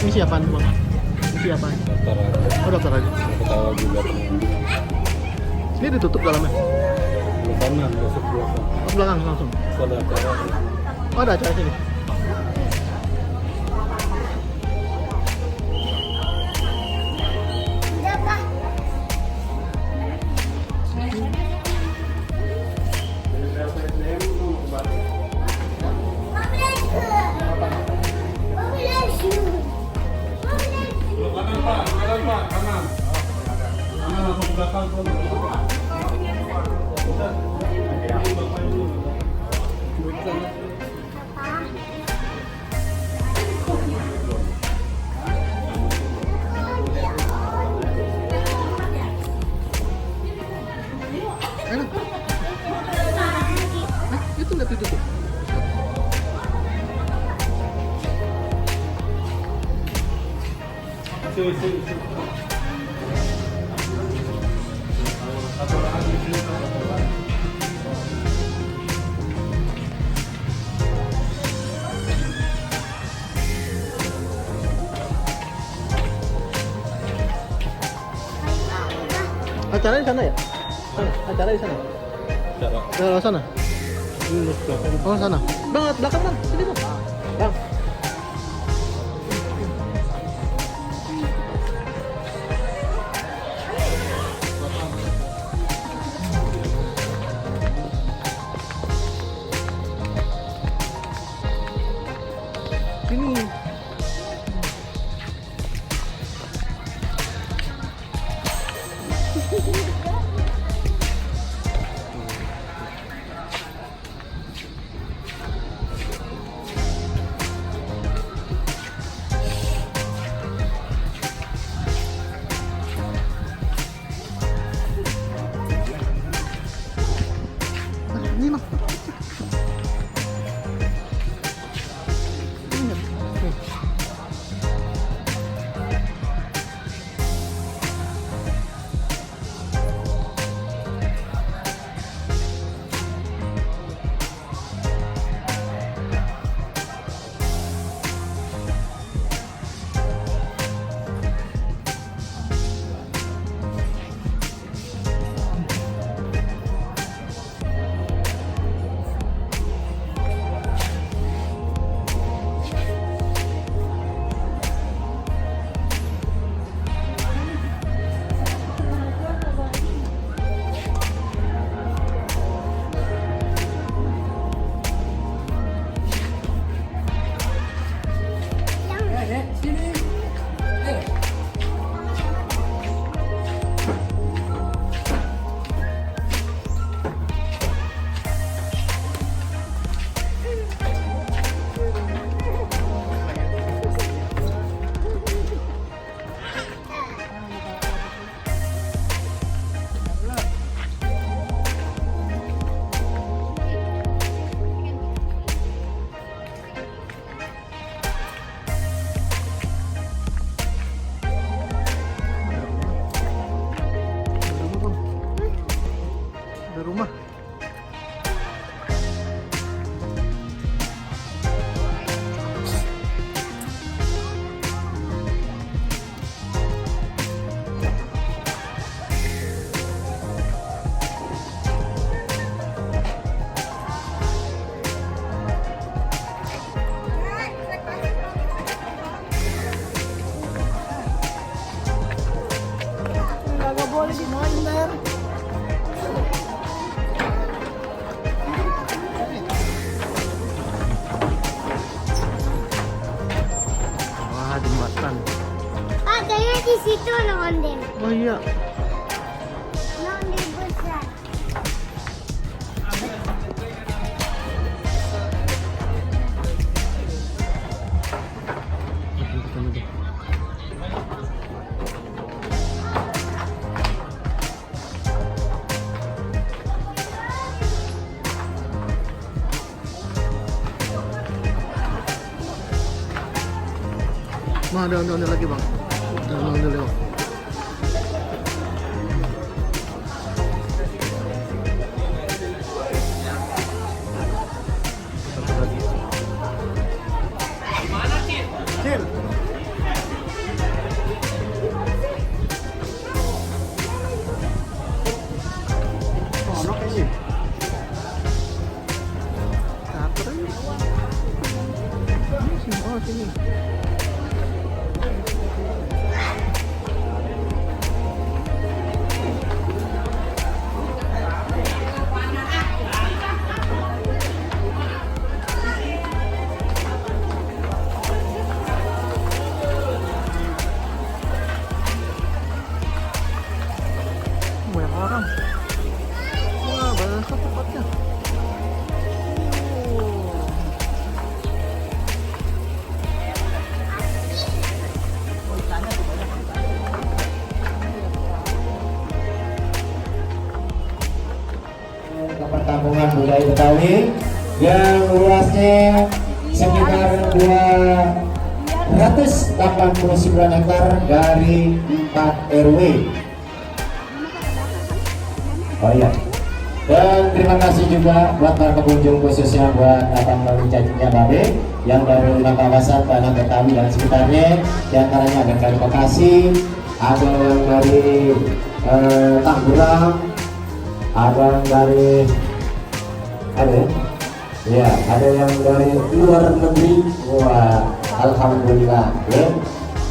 Misi apaan bang? Misi apaan? Daftar aja. Oh daftar aja. Ketawa juga teman. Ini ditutup dalamnya? Belakang, besok belakang. Oh, belakang langsung? Ada acara. Oh ada acara sini? Enak. Itu nggak ditutup? Acara di sana ya? Sana. Acara di sana? Acara. Di sana? Ini belakang. Oh sana. Bang, belakang bang. Sini bang. Bang. Sini. Ini mah. Ini ya. Nih. Ada rumah. Nggak boleh dimain, Der. Wah, jembatan. Ah, kayaknya di situ ondel. Oh iya. Ondel besar. Mah ada ondel lagi bang. Ada ondel lagi. Satu lagi. Cil. Betawi yang luasnya sekitar 289 hektar dari 4 RW. Oh iya. Dan terima kasih juga buat para pengunjung, khususnya buat abang noni cacingnya Babe yang dari 5 kawasan Tanah Betawi dan sekitarnya. Di antaranya ada dari Bekasi, ada yang dari Tangerang, ada yang dari ada yang dari luar negeri. Wah, alhamdulillah ya.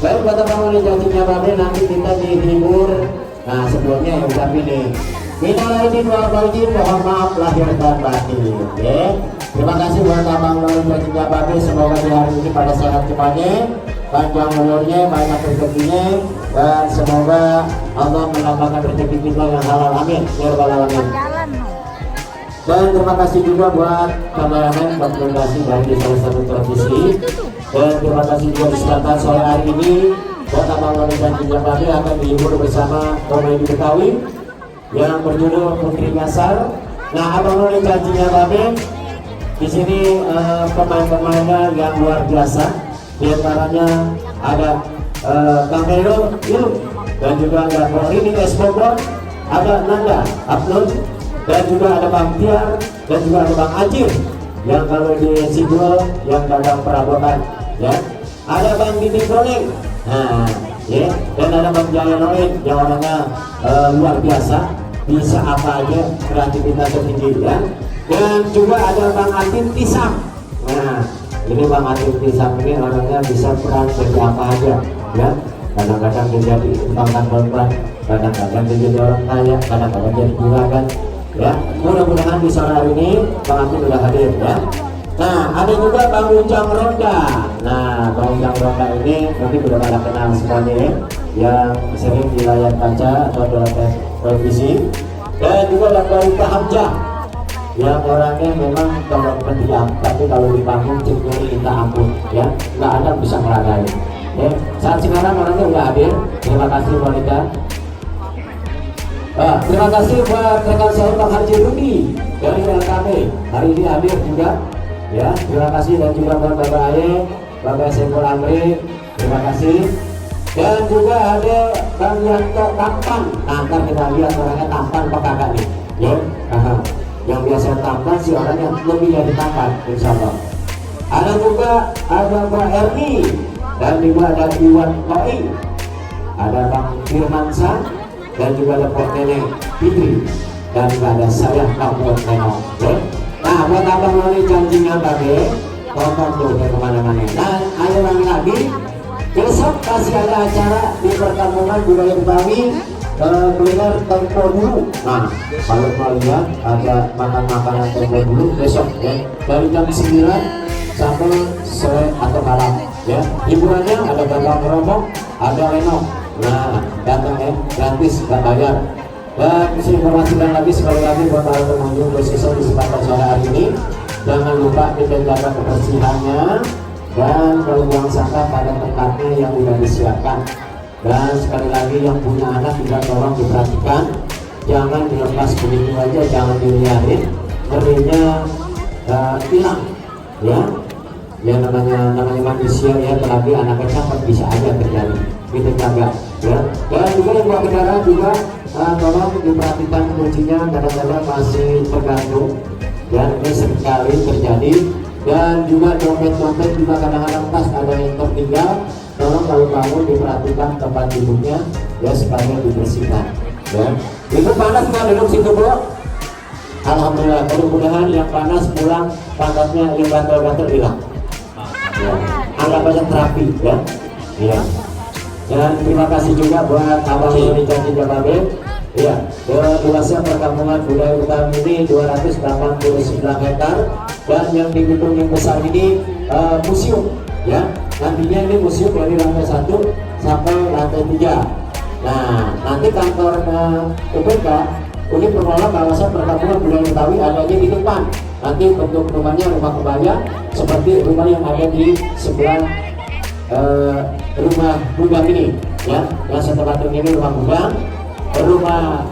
Baik buat abang noni cacingnya Babe, nanti kita dihibur. Nah sebelumnya yang ucap ini minal aidin wal faizin, mohon maaf lahir dan batin ya. Terima kasih buat abang noni cacingnya Babe, semoga di hari ini pada sehat semuanya, panjang umurnya, banyak rezekinya, dan semoga Allah menambahkan rezeki kita yang halal, amin ya rabbal alamin. Dan terima kasih juga buat kameramen komunikasi dari salah satu televisi, dan terima kasih juga disediakan sore hari ini buat abang noni cacingnya Babe akan dihibur bersama komedi Betawi yang berjudul Putri Nyasar. Nah, abang noni cacingnya Babe di sini pemain-pemainnya yang luar biasa. Di antaranya ada Kang Hero, dan juga ada Rini Esbogor, ada Nanda Abdul, dan juga ada Bang Tiar, dan juga ada Bang Acir yang kalau di Sigul yang dagang perabotan ya. Ada Bang Didi Koneng, nah ya, dan ada Bang Jaya Noin yang orangnya luar biasa, bisa apa aja, kreativitasnya tinggi ya. Dan juga ada Bang Atin Tisam. Nah ini Bang Atin Tisam ini orangnya bisa peran jadi apa aja ya. Kadang-kadang dia jadi pangkat korban, kadang-kadang dia jadi orang kaya, kadang-kadang jadi juragan ya. Mudah-mudahan di sore hari ini Bang Atin sudah hadir ya. Nah ada juga Bang Ujang Ronda. Nah Bang Ujang Ronda ini mungkin sudah pada kenal semuanya ya, yang sering di layar kaca atau di televisi. Dan juga ada Bang Hamzah yang orangnya memang kalau berdiam, tapi kalau di panggung ceknya minta ampun ya, nggak ada bisa meradai ya. Saat sekarang orangnya udah hadir. Terima kasih wanita. Terima kasih buat rekan saya Bang Haji Rudi dari LKB hari ini hadir juga ya. Terima kasih, dan juga buat Bapak Aye, Bapak Saiful Amri, terima kasih. Dan juga ada Bang Yanto Tampan. Nah ntar kita lihat orangnya tampan apa kagak nih ya. Yang biasa tampan si orangnya lebih dari tampan insya Allah. Ada juga ada Mbak Erni, dan juga ada Iwan Koi, ada Bang Firmansyah, dan juga ada Pak Nenek Fitri, dan juga ada saya Kampung Nenong ya. Nah buat abang noni cacingnya Babe, tonton tuh ke kemana-mana. Dan ayo lagi besok masih ada acara di perkampungan budaya Betawi, kuliner tempo dulu. Nah kalau mau lihat ada makan makanan tempo dulu besok ya, dari jam 9 sampai sore atau malam ya. Hiburannya ada gambang keromong, ada renok. Nah datang ya, gratis, nggak bayar. Dan saya informasikan lagi sekali lagi buat para pengunjung khususnya di sepanjang sore hari ini, jangan lupa dijaga kebersihannya, dan kalau buang sampah pada tempatnya yang sudah disiapkan. Dan sekali lagi yang punya anak juga tolong diperhatikan, jangan dilepas begitu aja, jangan diliarin, ngerinya hilang ya. Ya namanya manusia ya, apalagi anak kecil bisa aja terjadi, kita jaga ya. Dan juga yang bawa kendaraan juga tolong diperhatikan kuncinya, kadang-kadang masih tergantung dan ini seringkali terjadi. Dan juga dompet-dompet juga kadang-kadang tas ada yang tertinggal, tolong kalau bangun diperhatikan tempat duduknya ya supaya dibersihkan ya. Itu panas nggak duduk situ bro? Alhamdulillah, mudah-mudahan yang panas pulang pantatnya yang gatal-gatal hilang ya. Anggap aja terapi ya. Iya. Dan terima kasih juga buat abang noni cacingnya Babe ya. Luasnya perkampungan budaya Betawi ini 289 hektar, dan yang di gedung yang besar ini museum ya. Nantinya ini museum dari lantai 1 sampai lantai 3. Nah nanti kantor UPK Unit Pengelola Kawasan Perkampungan Budaya Betawi adanya di depan. Nanti bentuk rumahnya rumah kebaya seperti rumah yang ada di sebelah rumah gudang ini ya. Yang setelah ini rumah gudang, rumah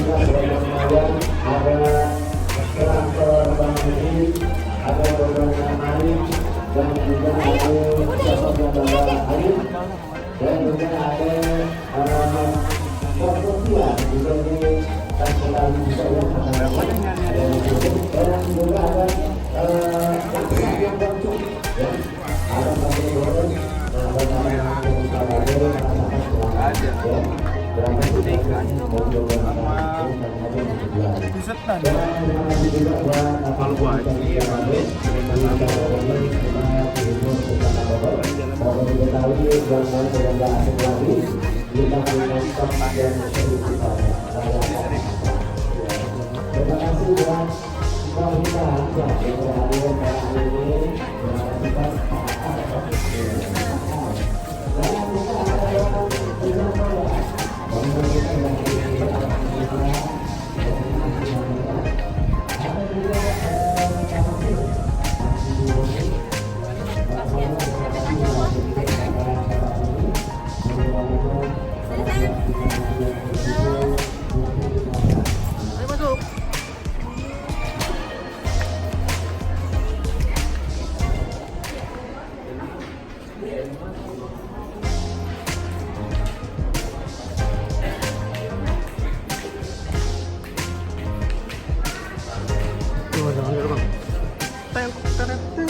juga sebagai ada traktor Bang Edi, ada beberapa Arif, dan juga ada sosok yang Bapak Arif, dan juga ada Portokia juga di transportasi juga yang dan juga ada yang Bangcuk ya, ada Bangcuk Goreng, ada Kalau gua terima kasih buat ayo masuk. Tuh, jangan dulu bang. Tet, tet, tet.